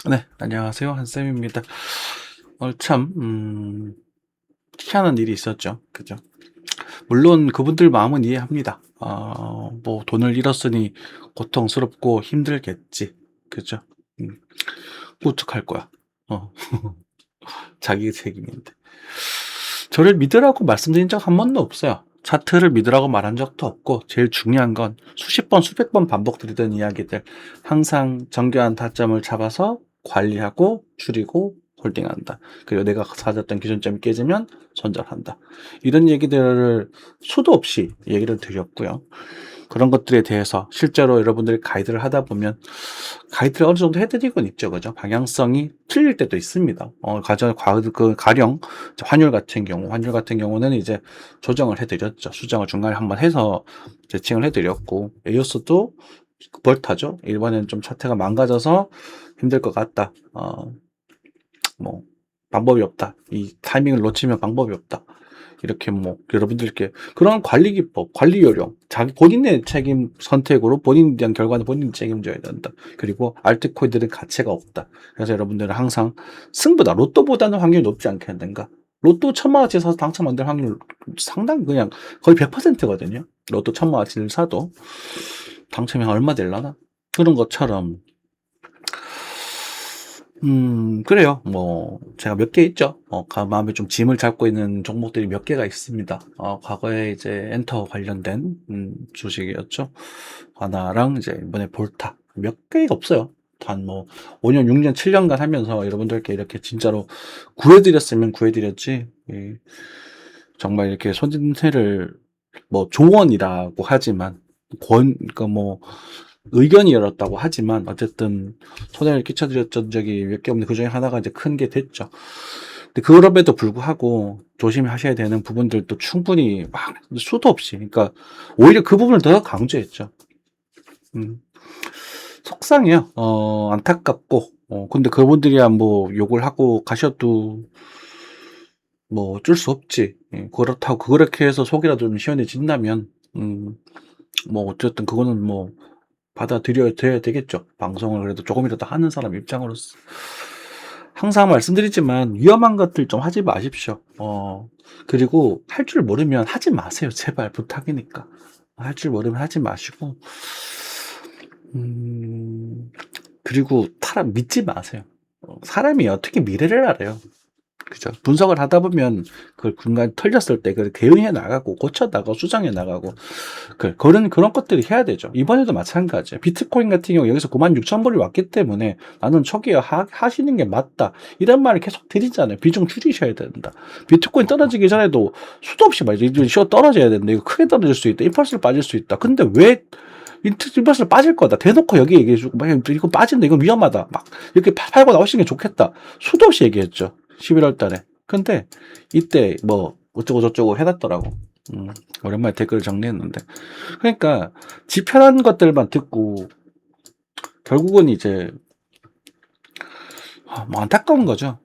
네, 안녕하세요. 한쌤입니다. 오늘 참, 희한한 일이 있었죠. 그죠? 물론 그분들 마음은 이해합니다. 뭐, 돈을 잃었으니 고통스럽고 힘들겠지. 그죠? 음, 어떡할 거야. 어, 자기 책임인데. 저를 믿으라고 말씀드린 적 한 번도 없어요. 차트를 믿으라고 말한 적도 없고, 제일 중요한 건 수십 번, 수백 번 반복드리던 이야기들. 항상 정교한 타점을 잡아서 관리하고, 줄이고, 홀딩한다. 그리고 내가 찾았던 기준점이 깨지면 손절한다. 이런 얘기들을 수도 없이 얘기를 드렸고요. 그런 것들에 대해서 실제로 여러분들이 가이드를 하다 보면 가이드를 어느 정도 해드리곤 있죠. 그죠? 방향성이 틀릴 때도 있습니다. 가령 환율 같은 경우는 이제 조정을 해드렸죠. 수정을 중간에 한번 해서 재칭을 해드렸고, 에오스도 볼타죠. 이번에는 좀 차트가 망가져서 힘들 것 같다. 뭐, 방법이 없다. 이 타이밍을 놓치면 방법이 없다. 이렇게 뭐 여러분들께 그런 관리 기법, 관리 요령, 자기 본인의 책임 선택으로 본인에 대한 결과는 본인이 책임져야 된다. 그리고 알트코인들은 가치가 없다. 그래서 여러분들은 항상 승부다. 로또보다는 확률이 높지 않겠는가? 로또 1,000만원치 사서 당첨 안 될 확률 상당히 그냥 거의 100%거든요. 로또 1,000만원치를 사도 당첨이 얼마 될라나? 그런 것처럼 그래요. 뭐, 제가 몇 개 있죠. 마음에 좀 짐을 잡고 있는 종목들이 몇 개가 있습니다. 과거에 이제 엔터 관련된, 주식이었죠. 하나랑 이제 이번에 볼타. 몇 개가 없어요. 단 뭐, 5년, 6년, 7년간 하면서 여러분들께 이렇게 진짜로 구해드렸으면 구해드렸지. 정말 이렇게 손진세를 뭐 조언이라고 하지만, 그러니까 뭐, 의견이었다고 하지만 어쨌든 손해를 끼쳐드렸던 적이 몇 개 없는데 그중에 하나가 이제 큰 게 됐죠. 근데 그럼에도 불구하고 조심하셔야 되는 부분들도 충분히 막 수도 없이, 그러니까 오히려 그 부분을 더 강조했죠. 음, 속상해요. 안타깝고. 근데 그분들이야 뭐 욕을 하고 가셔도 뭐 어쩔 수 없지. 그렇다고 그렇게 해서 속이라도 좀 시원해진다면, 뭐 어쨌든 그거는 뭐 받아들여야 되겠죠. 방송을 그래도 조금이라도 하는 사람 입장으로서. 항상 말씀드리지만 위험한 것들 좀 하지 마십시오. 그리고 할 줄 모르면 하지 마세요. 제발 부탁이니까. 할 줄 모르면 하지 마시고, 음, 그리고 사람 믿지 마세요. 사람이 어떻게 미래를 알아요? 그죠? 분석을 하다 보면 그걸 중간에 털렸을 때 그걸 대응해 나가고 고쳐 나가고 수정해 나가고 그런 것들이 해야 되죠. 이번에도 마찬가지예요. 비트코인 같은 경우 여기서 96,000불이 왔기 때문에 나는 초기에 하시는 게 맞다. 이런 말을 계속 드리잖아요. 비중 줄이셔야 된다. 비트코인 떨어지기 전에도 수도 없이 말이죠. 이거 떨어져야 된다. 이거 크게 떨어질 수 있다. 임펄스를 빠질 수 있다. 근데 왜 임펄스를 빠질 거다. 대놓고 여기 얘기해주고 막 이거 빠진다. 이거 위험하다. 막 이렇게 팔고 나오시는 게 좋겠다. 수도 없이 얘기했죠. 11월 달에. 근데 이때 뭐 어쩌고 저쩌고 해놨더라고. 오랜만에 댓글 정리했는데. 그러니까 지편한 것들만 듣고 결국은 이제 뭐 안타까운 거죠.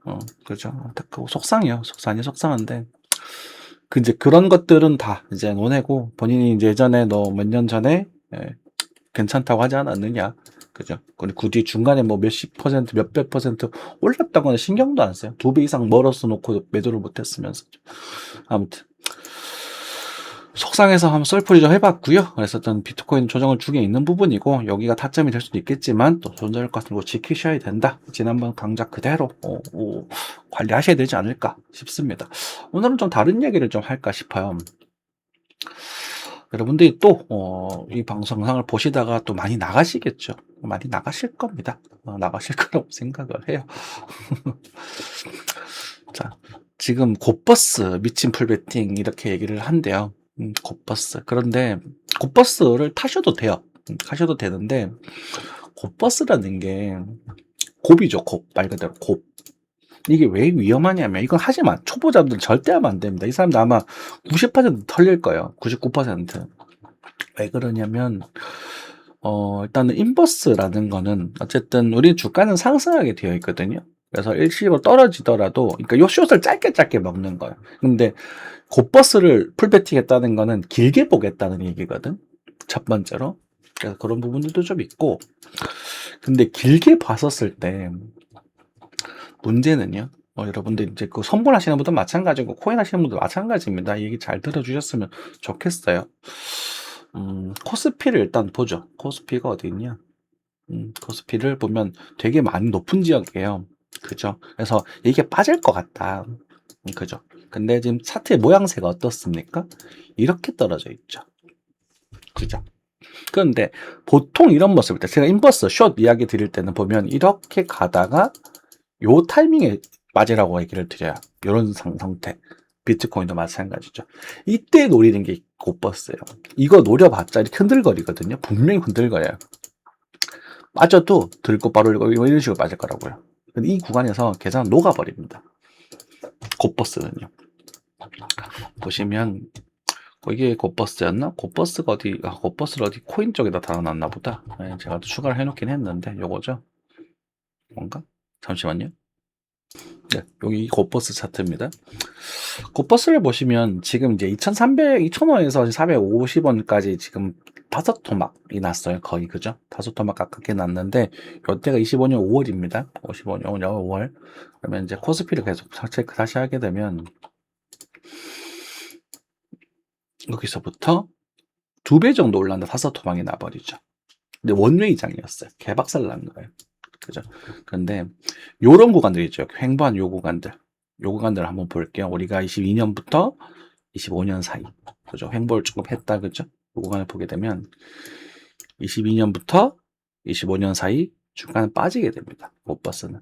그죠. 안타까워. 속상해요. 속상한데. 이제 그런 것들은 다 이제 논해고 본인이 이제 예전에 너 몇 년 전에 괜찮다고 하지 않았느냐. 그죠. 그리고 굳이 중간에 뭐 몇십 퍼센트, 몇백 퍼센트 올랐다거나 신경도 안 써요. 2배 이상 멀어서 놓고 매도를 못 했으면서. 아무튼. 속상해서 한번 썰풀이 좀 해봤고요. 그래서 어떤 비트코인 조정을 중에 있는 부분이고 여기가 타점이 될 수도 있겠지만 또 손절 같은 거 지키셔야 된다. 지난번 강좌 그대로 관리하셔야 되지 않을까 싶습니다. 오늘은 좀 다른 얘기를 좀 할까 싶어요. 여러분들이 또 이 방송상을 보시다가 또 많이 나가시겠죠. 많이 나가실 겁니다. 나가실 거라고 생각을 해요. 자, 지금 곧버스 미친 풀베팅 이렇게 얘기를 한대요. 곧버스. 그런데 곧버스를 타셔도 돼요. 타셔도 되는데 곧버스라는 게 곱이죠. 곱. 말 그대로 곱. 이게 왜 위험하냐면 이건 하지 마. 초보자들 절대 하면 안 됩니다. 이 사람들 아마 90% 털릴 거예요. 99%. 왜 그러냐면 일단은 인버스라는 거는 어쨌든 우리 주가는 상승하게 되어 있거든요. 그래서 일시적으로 떨어지더라도 그러니까 요 숏을 짧게 먹는 거예요. 근데 곧버스를 풀베팅 했다는 거는 길게 보겠다는 얘기거든. 첫 번째로. 그래서 그런 부분들도 좀 있고. 근데 길게 봤었을 때 문제는요. 여러분들 이제 그 선물하시는 분도 마찬가지고 코인 하시는 분도 마찬가지입니다. 이 얘기 잘 들어주셨으면 좋겠어요. 코스피를 일단 보죠. 코스피가 어디 있냐? 코스피를 보면 되게 많이 높은 지역이에요. 그죠? 그래서 이게 빠질 것 같다. 그죠? 근데 지금 차트의 모양새가 어떻습니까? 이렇게 떨어져 있죠. 그죠? 그런데 보통 이런 모습일 때 제가 인버스 숏 이야기 드릴 때는 보면 이렇게 가다가 요 타이밍에 빠지라고 얘기를 드려요. 요런 상태. 비트코인도 마찬가지죠. 이때 노리는 게 곧버스예요. 이거 노려봤자 이렇게 흔들거리거든요. 분명히 흔들거려요. 빠져도 들고 바로 이런 식으로 빠질 거라고요. 근데 이 구간에서 계산 녹아버립니다. 곧버스는요. 보시면 이게 곧버스였나? 곧버스가 곧버스를 어디 코인 쪽에다 달아놨나 보다. 네, 제가 또 추가를 해놓긴 했는데 요거죠. 뭔가? 잠시만요. 네, 여기 곧버스 차트입니다. 곧버스를 보시면 지금 이제 2,300, 2,000원에서 450원까지 지금 5토막이 났어요. 거의 그죠? 5토막 가깝게 났는데 이때가 25년 5월입니다. 25년 5월. 그러면 이제 코스피를 계속 체크 다시 하게 되면 여기서부터 2배 정도 올랐는데 5토막이 나버리죠. 근데 원웨이장이었어요. 개박살 난 거예요. 그죠? 근데 요런 구간들 있죠. 횡보한 요 구간들을 한번 볼게요. 우리가 22년부터 25년 사이. 그죠? 횡보를 조금 했다. 그죠? 요 구간을 보게 되면 22년부터 25년 사이 주가는 빠지게 됩니다. 곧버스는.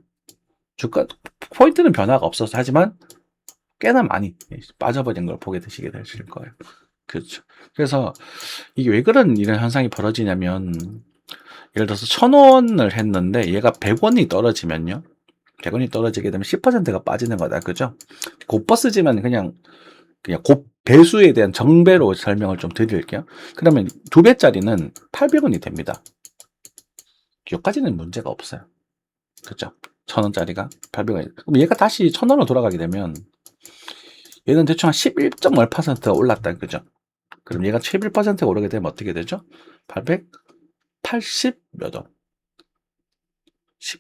주가 포인트는 변화가 없어서 하지만 꽤나 많이 빠져버린 걸 보게 되시게 되실 거예요. 그렇죠. 그래서 이게 왜 그런 이런 현상이 벌어지냐면 예를 들어서 1,000원을 했는데 얘가 100원이 떨어지면요. 100원이 떨어지게 되면 10%가 빠지는 거다. 그죠? 곧버스지만 그냥 곧 배수에 대한 정배로 설명을 좀 드릴게요. 그러면 2배짜리는 800원이 됩니다. 여기까지는 문제가 없어요. 그죠? 1,000원짜리가 800원. 그럼 얘가 다시 1,000원으로 돌아가게 되면 얘는 대충 한 11.5%가 올랐다. 그죠? 그럼 얘가 11%가 오르게 되면 어떻게 되죠? 880 몇 원.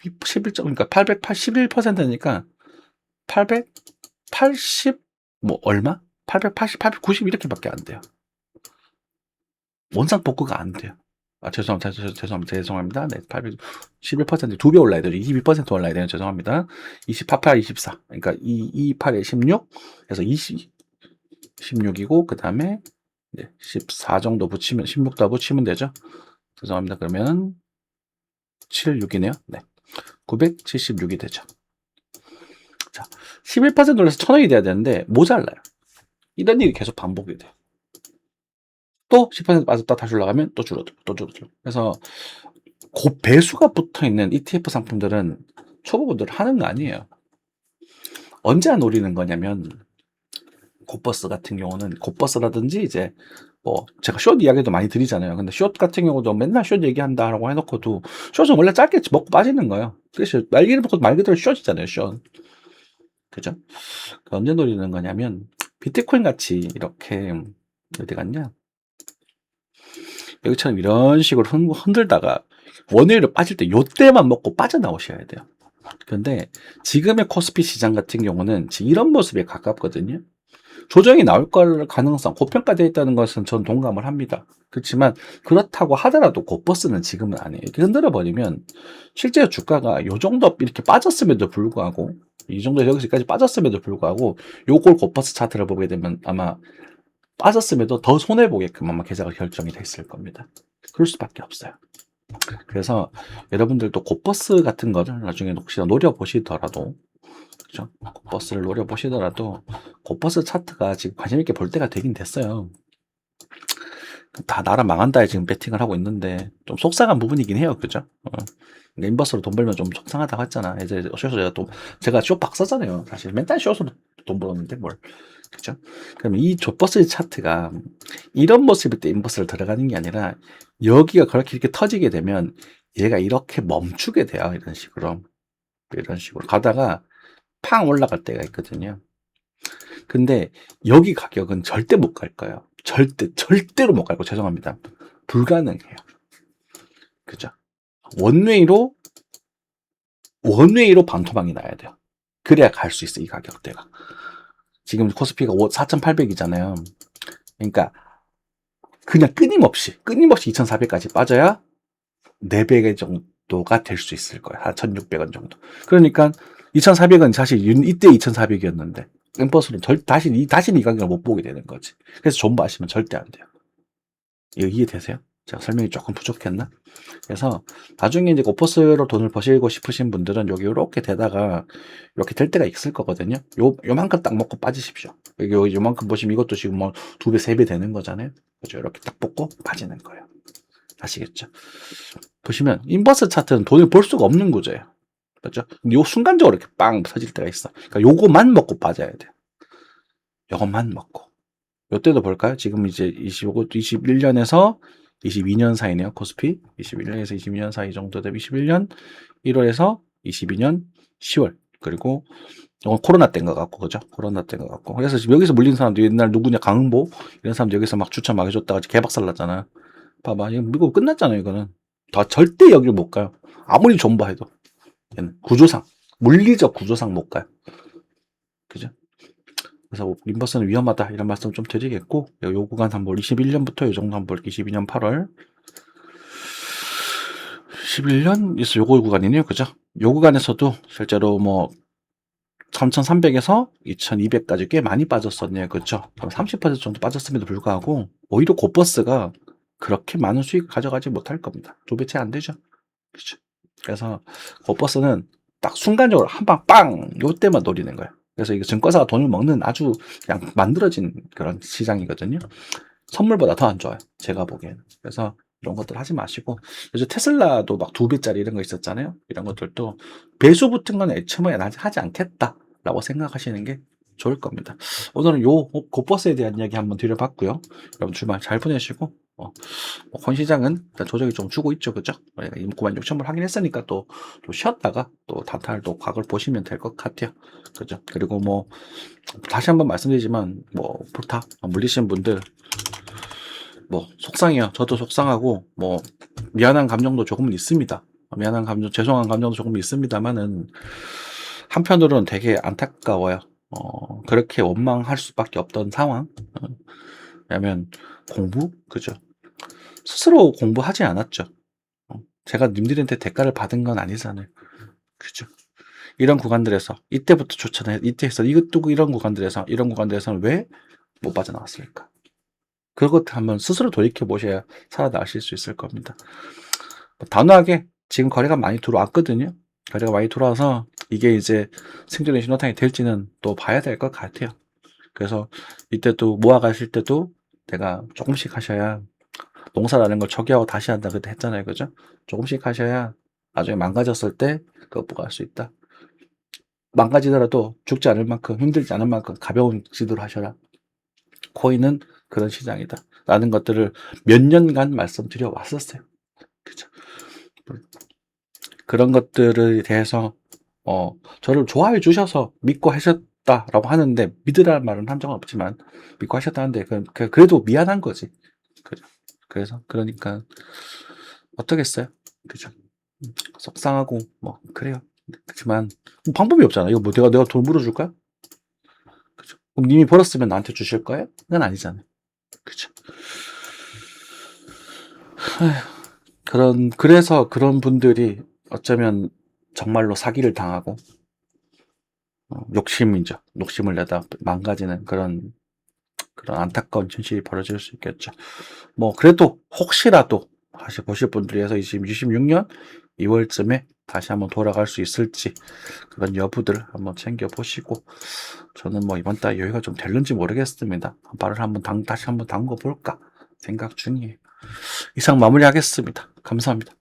그러니까 881%니까 880 뭐 얼마? 880, 890 이렇게밖에 안 돼요. 원상 복구가 안 돼요. 죄송합니다. 네, 11%, 2배 올라야 되죠. 22% 올라야 되요 죄송합니다. 28, 24. 그러니까 28에 16, 그래서 16이고, 그 다음에 14 정도 붙이면, 16 더 붙이면 되죠. 죄송합니다. 그러면 76이네요. 네. 976이 되죠. 자, 11% 올라서 1,000원이 돼야 되는데, 모자라요. 이런 일이 계속 반복이 돼요. 또 10% 빠졌다 다시 올라가면 또 줄어들어. 그래서 곧 배수가 붙어 있는 ETF 상품들은 초보분들 하는 거 아니에요. 언제 노리는 거냐면 곧버스 같은 경우는 곧버스라든지 이제 뭐 제가 숏 이야기도 많이 드리잖아요. 근데 숏 같은 경우도 맨날 숏 얘기한다라고 해놓고도 숏은 원래 짧게 먹고 빠지는 거예요. 그래서 말 그대로 숏이잖아요. 숏. 그죠? 언제 노리는 거냐면 비트코인 같이 이렇게 어디 갔냐? 여기처럼 이런 식으로 흔들다가 원웨이로 빠질 때 요때만 먹고 빠져나오셔야 돼요. 그런데 지금의 코스피 시장 같은 경우는 이런 모습에 가깝거든요. 조정이 나올 걸 가능성, 고평가되어 있다는 것은 전 동감을 합니다. 그렇지만 그렇다고 하더라도 곧버스는 지금은 아니에요. 이렇게 흔들어 버리면 실제 주가가 요 정도 이렇게 빠졌음에도 불구하고 이 정도 여기까지 빠졌음에도 불구하고 요걸 곧버스 차트를 보게 되면 아마 빠졌음에도 더 손해보게끔 아마 계좌가 결정이 됐을 겁니다. 그럴 수밖에 없어요. 그래서 여러분들도 곧버스 같은 거를 나중에 혹시나 노려보시더라도 그죠? 곧버스를 노려보시더라도 곧버스 차트가 지금 관심있게 볼 때가 되긴 됐어요. 다 나라 망한다에 지금 배팅을 하고 있는데 좀 속상한 부분이긴 해요. 그죠? 인버스로 돈 벌면 좀 속상하다고 했잖아. 이제 쇼에서 제가 쇼 박사잖아요. 사실 맨날 쇼에서 돈 벌었는데 뭘. 그죠? 그럼 이 좆버스 차트가 이런 모습일 때 인버스를 들어가는 게 아니라 여기가 그렇게 이렇게 터지게 되면 얘가 이렇게 멈추게 돼요. 이런 식으로 가다가 팡 올라갈 때가 있거든요. 근데 여기 가격은 절대 못 갈 거예요. 절대로 못 갈고 죄송합니다. 불가능해요. 그죠? 원웨이로 반토막이 나야 돼요. 그래야 갈 수 있어, 이 가격대가. 지금 코스피가 4,800이잖아요. 그러니까 그냥 끊임없이 2,400까지 빠져야 4배 정도가 될 수 있을 거야. 한 1,600원 정도. 그러니까 2,400은 사실 이때 2,400이었는데 엠버스는 다시는 이 가격을 못 보게 되는 거지. 그래서 존버하시면 절대 안 돼요. 이거 이해되세요? 제가 설명이 조금 부족했나? 그래서 나중에 이제 오퍼스로 돈을 버시고 싶으신 분들은 여기 이렇게 되다가 이렇게 될 때가 있을 거거든요. 요만큼 딱 먹고 빠지십시오. 여기 요만큼 보시면 이것도 지금 뭐 2배, 3배 되는 거잖아요. 그죠? 이렇게 딱 뽑고 빠지는 거예요. 아시겠죠? 보시면 인버스 차트는 돈을 벌 수가 없는 구조예요. 그렇죠? 근데 요 순간적으로 이렇게 빵 터질 때가 있어. 그러니까 요거만 먹고 빠져야 돼요. 요것만 먹고. 요때도 볼까요? 지금 이제 21년에서 22년 사이네요. 코스피 21년에서 22년 사이 정도 되면 21년 1월에서 22년 10월 그리고 코로나 때인 것 같고, 그죠? 코로나 때인 것 같고. 그래서 지금 여기서 물린 사람들 옛날 누구냐 강흥보 이런 사람들 여기서 막 추천 막 해줬다가 개박살 났잖아. 봐봐, 이거 끝났잖아요. 이거는 다 절대 여기를 못 가요. 아무리 존버해도 얘는 구조상 물리적 구조상 못 가요. 그죠? 그래서 인버스는 위험하다 이런 말씀 좀 드리겠고, 요 구간 한번 21년부터 요 정도 한번 22년 8월 11년 있어 요거 구간이네요. 그죠? 요 구간에서도 실제로 뭐 3,300에서 2,200까지 꽤 많이 빠졌었네요. 그렇죠? 30% 정도 빠졌음에도 불구하고 오히려 고버스가 그렇게 많은 수익을 가져가지 못할 겁니다. 2배 채 안 되죠. 그렇죠? 그래서 고버스는 딱 순간적으로 한 방 빵! 요때만 노리는 거예요. 그래서 이게 증권사가 돈을 먹는 아주 그냥 만들어진 그런 시장이거든요. 선물보다 더 안 좋아요. 제가 보기에는. 그래서 이런 것들 하지 마시고, 요즘 테슬라도 막 2배짜리 이런 거 있었잖아요. 이런 것들도 배수 붙은 건 애초에 하지 않겠다라고 생각하시는 게 좋을 겁니다. 오늘은 요 고버스에 대한 이야기 한번 드려봤고요. 여러분 주말 잘 보내시고, 권 시장은 일단 조정이 좀 주고 있죠. 그죠? 96,000불 하긴 했으니까 또 쉬었다가 또 단타를 각을 보시면 될 것 같아요. 그죠? 그리고 뭐, 다시 한번 말씀드리지만, 뭐, 불타 물리신 분들, 뭐, 속상해요. 저도 속상하고, 뭐, 미안한 감정도 조금은 있습니다. 미안한 감정, 죄송한 감정도 조금 있습니다만은, 한편으로는 되게 안타까워요. 그렇게 원망할 수밖에 없던 상황. 왜냐면, 그죠? 스스로 공부하지 않았죠. 제가 님들한테 대가를 받은 건 아니잖아요. 그죠? 이런 구간들에서, 이때부터 좋잖아요. 이때에서, 이것도 이런 구간들에서는 왜 못 빠져나왔을까? 그것 한번 스스로 돌이켜 보셔야 살아나실 수 있을 겁니다. 단호하게 지금 거래가 많이 들어왔거든요. 거래가 많이 들어와서 이게 이제 생존의 신호탄이 될지는 또 봐야 될 것 같아요. 그래서 이때 또 모아가실 때도 내가 조금씩 하셔야, 농사라는 걸 초기하고 다시 한다 그때 했잖아요. 그죠? 조금씩 하셔야 나중에 망가졌을 때 극복할 수 있다. 망가지더라도 죽지 않을 만큼, 힘들지 않을 만큼 가벼운 지도를 하셔라. 코인은 그런 시장이다. 라는 것들을 몇 년간 말씀드려 왔었어요. 그죠? 그런 것들에 대해서, 저를 좋아해 주셔서 믿고 하셨다라고 하는데, 믿으라는 말은 한 적은 없지만, 믿고 하셨다는데, 그래도 미안한 거지. 그죠? 그래서, 그러니까, 어떠겠어요? 그죠? 속상하고, 뭐, 그래요. 그렇지만, 방법이 없잖아. 이거 뭐, 내가 돈 물어줄까요? 그죠? 그럼 님이 벌었으면 나한테 주실 거예요? 그건 아니잖아요. 그죠? 그래서 그런 분들이 어쩌면 정말로 사기를 당하고, 욕심을 내다 망가지는 그런 안타까운 현실이 벌어질 수 있겠죠. 뭐, 그래도 혹시라도 다시 보실 분들이 해서 26년 2월쯤에 다시 한번 돌아갈 수 있을지 그런 여부들 한번 챙겨보시고, 저는 뭐 이번 달 여유가 좀 될는지 모르겠습니다. 발을 다시 한번 담궈 볼까 생각 중이에요. 이상 마무리하겠습니다. 감사합니다.